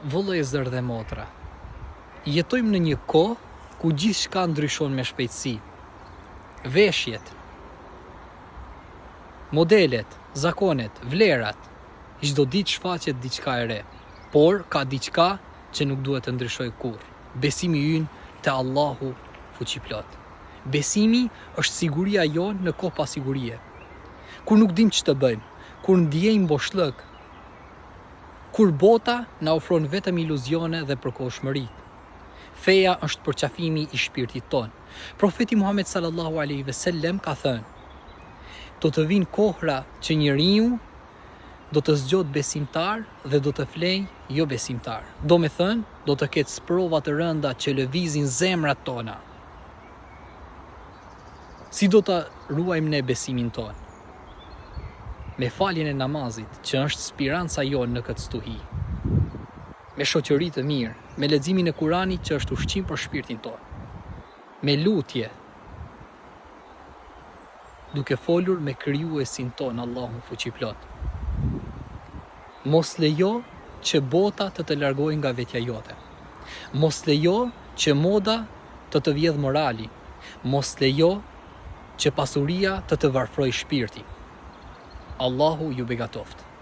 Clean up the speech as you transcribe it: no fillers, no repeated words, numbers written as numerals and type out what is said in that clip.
Vëllezër dhe motra, jetojmë në një kohë ku gjithçka ndryshon me shpejtësi. Veshjet, modelet, zakonet, vlerat, çdo ditë shfaqet diçka e re, por ka diçka që nuk duhet të ndryshojë kurrë. Besimi ynë te Allahu fuqiplot. Besimi është siguria jonë në kohë pa sigurie. Kur nuk dim ç'të bëjmë, kur ndjejmë boshllëk, kur bota na ofron vetëm iluzione dhe përkohshmëri. Feja është përqafimi i shpirtit ton. Profeti Muhammed sallallahu alaihi wasallam ka thënë: do të vinë kohra që njeriu do të zgjodh besimtar dhe do të flejë jo besimtar. Do me thënë, do të ketë sprova të rënda që lëvizin zemrat tona. Si do të ruajmë ne besimin ton? Me faljen e namazit, që është spiranca jonë në këtë stuhi. Me shoqëri të mirë, me leximin e Kuranit që është ushqim për shpirtin tonë. Me lutje, duke folur me krijuesin ton, Allahun fuqiplot. Mos lejo që bota të largojë nga vetja jote. Mos lejo që moda të vjedh morali. Mos lejo që pasuria të varfrojë shpirtin. Allahu ju begatoft.